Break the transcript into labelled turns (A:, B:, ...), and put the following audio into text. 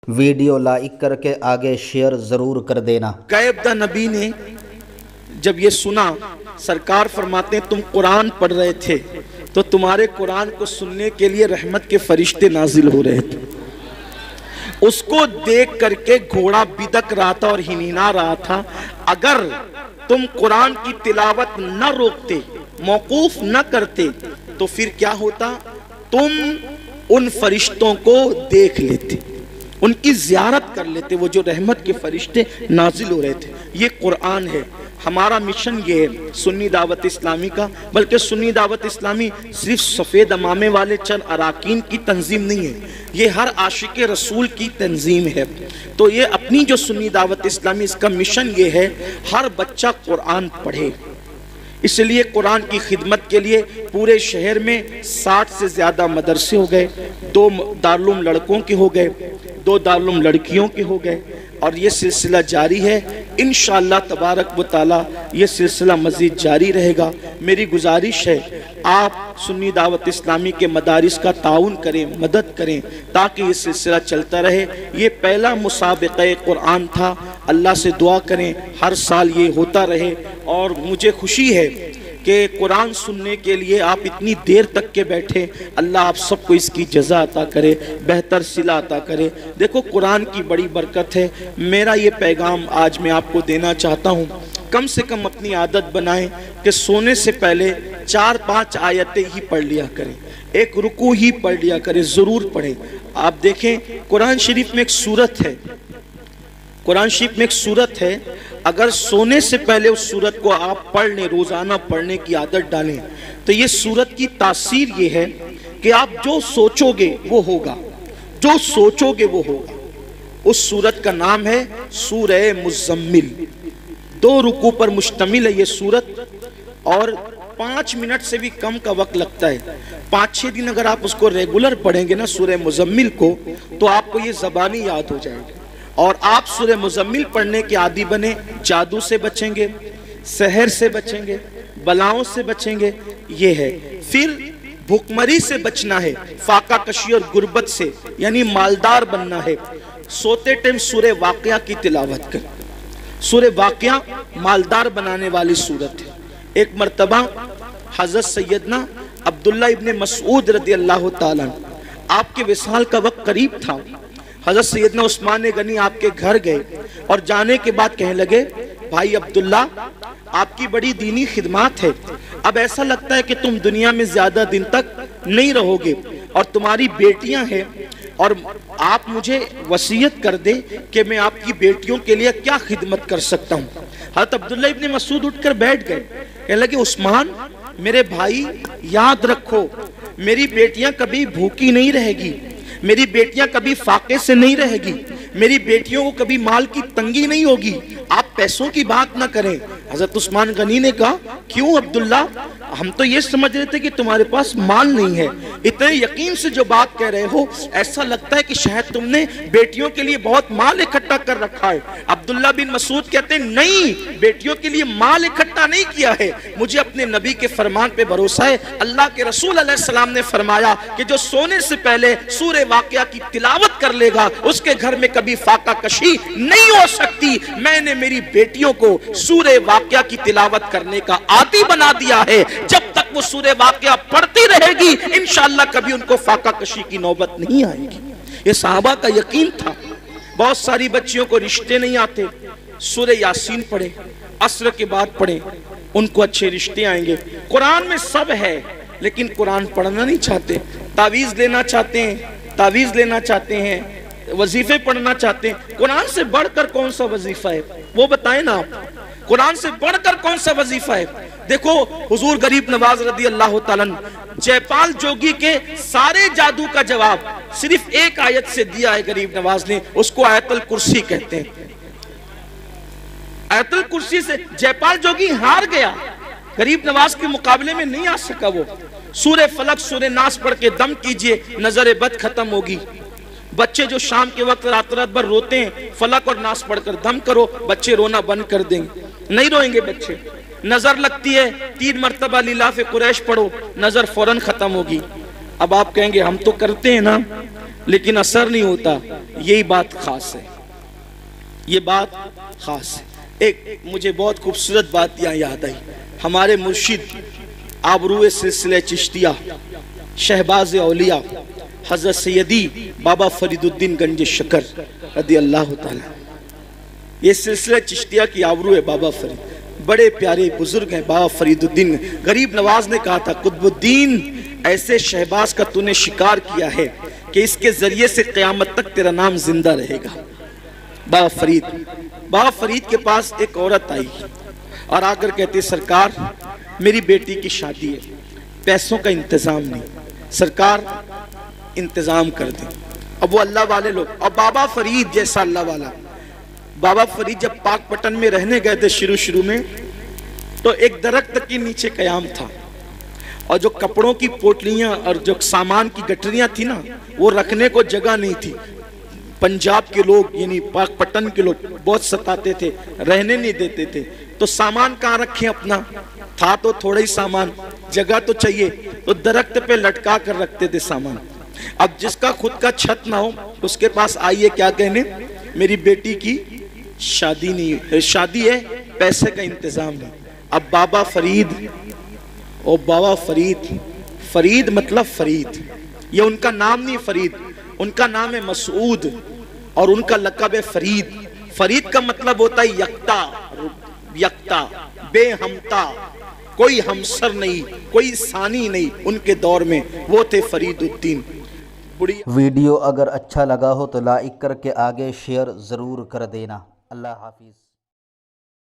A: Video like کر کے آگے شیئر ضرور کر دینا۔
B: غیب نبی نے جب یہ سنا، سرکار فرماتے ہیں تم قرآن پڑھ رہے تھے تو تمہارے قرآن کو سننے کے لیے رحمت کے فرشتے نازل ہو رہے تھے۔ اس کو دیکھ کر کے گھوڑا بدک رہا تھا اور ہنہنا رہا تھا، اگر تم قرآن کی تلاوت نہ روکتے، موقوف نہ کرتے تو پھر کیا ہوتا؟ تم ان فرشتوں کو دیکھ لیتے، ان کی زیارت کر لیتے، وہ جو رحمت کے فرشتے نازل ہو رہے تھے۔ یہ قرآن ہے۔ ہمارا مشن یہ ہے سنی دعوت اسلامی کا، بلکہ سنی دعوت اسلامی صرف سفید امامے والے چند اراکین کی تنظیم نہیں ہے، یہ ہر عاشق رسول کی تنظیم ہے۔ تو یہ اپنی جو سنی دعوت اسلامی، اس کا مشن یہ ہے ہر بچہ قرآن پڑھے۔ اس لیے قرآن کی خدمت کے لیے پورے شہر میں 60 سے زیادہ مدرسے ہو گئے، 2 دارالعلوم لڑکوں کے ہو گئے، 2 دارالعلوم لڑکیوں کے ہو گئے، اور یہ سلسلہ جاری ہے۔ انشاءاللہ تبارک و تعالی یہ سلسلہ مزید جاری رہے گا۔ میری گزارش ہے آپ سنی دعوت اسلامی کے مدارس کا تعاون کریں، مدد کریں، تاکہ یہ سلسلہ چلتا رہے۔ یہ پہلا مسابقہ قرآن تھا، اللہ سے دعا کریں ہر سال یہ ہوتا رہے۔ اور مجھے خوشی ہے کہ قرآن سننے کے لیے آپ اتنی دیر تک کے بیٹھے، اللہ آپ سب کو اس کی جزا عطا کرے، بہتر صلہ عطا کرے۔ دیکھو قرآن کی بڑی برکت ہے۔ میرا یہ پیغام آج میں آپ کو دینا چاہتا ہوں، کم سے کم اپنی عادت بنائیں کہ سونے سے پہلے 4-5 آیتیں ہی پڑھ لیا کریں، ایک رکوع ہی پڑھ لیا کریں، ضرور پڑھیں۔ آپ دیکھیں قرآن شریف میں ایک سورت ہے، قرآن شریف میں ایک سورت ہے، اگر سونے سے پہلے اس سورت کو آپ پڑھ لیں، روزانہ پڑھنے کی عادت ڈالیں، تو یہ سورت کی تاثیر یہ ہے کہ آپ جو سوچو گے وہ ہوگا، جو سوچو گے وہ ہوگا۔ اس سورت کا نام ہے سورہ مزمل، 2 رکوع پر مشتمل ہے یہ سورت، اور 5 منٹ سے بھی کم کا وقت لگتا ہے۔ 5-6 دن اگر آپ اس کو ریگولر پڑھیں گے نا سورہ مزمل کو، تو آپ کو یہ زبانی یاد ہو جائے گی، اور آپ سورہ مزمل پڑھنے کے عادی بنے، جادو سے بچیں گے، سحر سے بچیں گے، بلاؤں سے بچیں گے۔ یہ ہے۔ پھر بھوکمری سے بچنا ہے، فاقہ کشی اور غربت سے، یعنی مالدار بننا ہے۔ سوتے ٹائم سورہ واقعہ کی تلاوت کریں۔ سورہ واقعہ مالدار بنانے والی سورت ہے۔ ایک مرتبہ حضرت سیدنا عبداللہ ابن مسعود رضی اللہ تعالیٰ، آپ کے وصال کا وقت قریب تھا، حضرت سیدنا عثمان غنی آپ کے گھر گئے، اور جانے کے بعد کہنے لگے بھائی عبداللہ آپ کی بڑی دینی خدمات ہے، اب ایسا لگتا ہے کہ تم دنیا میں زیادہ دن تک نہیں رہو گے، اور تمہاری بیٹیاں ہیں، اور آپ مجھے وصیت کر دیں کہ میں آپ کی بیٹیوں کے لیے کیا خدمت کر سکتا ہوں۔ حضرت عبداللہ ابن مسعود اٹھ کر بیٹھ گئے، کہنے لگے عثمان میرے بھائی یاد رکھو، میری بیٹیاں کبھی بھوکی نہیں رہے گی، میری بیٹیاں کبھی فاقے سے نہیں رہے گی، میری بیٹیوں کو کبھی مال کی تنگی نہیں ہوگی، آپ پیسوں کی بات نہ کریں۔ حضرت عثمان غنی نے کہا کیوں عبداللہ، ہم تو یہ سمجھ رہے تھے کہ تمہارے پاس مال نہیں ہے، اتنے یقین سے جو بات کہہ رہے ہو ایسا لگتا ہے کہ شاید تم نے بیٹیوں کے لیے بہت مال اکٹھا کر رکھا ہے۔ عبداللہ بن مسعود کہتے ہیں نہیں، بیٹیوں کے لیے مال اکٹھا نہیں کیا ہے، مجھے اپنے نبی کے فرمان پہ بھروسہ ہے۔ اللہ کے رسول علیہ السلام نے فرمایا کہ جو سونے سے پہلے سورہ واقعہ کی تلاوت کر لے گا اس کے گھر میں کبھی فاقہ کشی نہیں ہو سکتی۔ میں نے میری بیٹیوں کو سورہ واقعہ کی تلاوت کرنے کا عادی بنا دیا ہے، جب تک وہ سورہ واقعہ پڑھتی رہے گی انشاءاللہ کبھی ان کو فاقہ کشی کی نوبت نہیں آئے گی۔ یہ صحابہ کا یقین تھا۔ بہت ساری بچیوں کو رشتے نہیں آتے، سورہ یاسین پڑھیں، عصر کے بعد پڑھیں، ان کو اچھے رشتے آئیں گے۔ قرآن میں سب ہے لیکن قرآن پڑھنا نہیں چاہتے، تعویذ لینا چاہتے ہیں، تعویذ لینا چاہتے ہیں، وظیفے پڑھنا چاہتے ہیں۔ قرآن سے بڑھ کر کون سا وظیفہ ہے وہ بتائیں نا آپ، قرآن سے بڑھ کر کون سا وظیفہ ہے؟ دیکھو حضور غریب نواز رضی اللہ تعالیٰ جے پال جوگی کے سارے جادو کا جواب صرف ایک آیت سے دیا ہے غریب نواز نے، اس کو آیت الکرسی کہتے ہیں۔ آیت الکرسی سے جے پال جوگی ہار گیا، غریب نواز کے مقابلے میں نہیں آ سکا۔ وہ سورہ فلق سورہ ناس پڑھ کے دم کیجئے، نظر بد ختم ہوگی۔ بچے جو شام کے وقت رات رات بھر روتے ہیں، فلق اور ناس پڑھ کر دم کرو، بچے رونا بند کر دیں گے، نہیں روئیں گے بچے۔ نظر لگتی ہے 3 مرتبہ لیلاف قریش پڑھو، نظر فوراً ختم ہوگی۔ اب آپ کہیں گے ہم تو کرتے ہیں نا، لیکن اثر نہیں ہوتا. یہی بات خاص ہے, یہ بات خاص ہے. ایک مجھے بہت خوبصورت بات یہاں یاد آئی. ہمارے مرشد آبروئے سلسلہ چشتیہ شہباز اولیاء حضرت سیدی بابا فرید الدین گنج شکر رضی اللہ تعالی, یہ سلسلہ چشتیہ کی آبرو ہے بابا فرید. بڑے پیارے بزرگ ہیں بابا فرید الدین. غریب نواز نے کہا تھا قطب الدین ایسے شہباز کا تو نے شکار کیا ہے کہ اس کے ذریعے سے قیامت تک تیرا نام زندہ رہے گا. بابا فرید کے پاس ایک عورت آئی اور آ کر کہتے سرکار میری بیٹی کی شادی ہے, پیسوں کا انتظام نہیں, سرکار انتظام کر دیں. اب وہ اللہ والے لوگ, اور بابا فرید جیسا اللہ والا. بابا فرید جب پاک پٹن میں رہنے گئے تھے شروع میں, تو ایک درخت کے نیچے قیام تھا, اور جو کپڑوں کی پوٹلیاں اور جو سامان کی گٹریاں تھی نا, وہ رکھنے کو جگہ نہیں تھی. پنجاب کے لوگ یعنی پاک پٹن کے لوگ بہت ستاتے تھے, رہنے نہیں دیتے تھے. تو سامان کہاں رکھیں اپنا, تھا تو تھوڑا ہی سامان, جگہ تو چاہیے, تو درخت پہ لٹکا کر رکھتے تھے سامان. اب جس کا خود کا چھت نہ ہو اس کے پاس آئیے کیا کہنے, میری بیٹی کی شادی نہیں, شادی ہے پیسے کا انتظام نہیں. اب بابا فرید, او بابا فرید, فرید مطلب فرید, یہ ان کا نام نہیں فرید, ان کا نام ہے مسعود اور ان کا لقب ہے فرید. فرید کا مطلب ہوتا ہے یکتا, یکتا بے ہمتا, کوئی ہمسر نہیں, کوئی ثانی نہیں. ان کے دور میں وہ تھے فرید الدین.
A: ویڈیو اگر اچھا لگا ہو تو لائک کر کے آگے شیئر ضرور کر دینا. اللہ حافظ.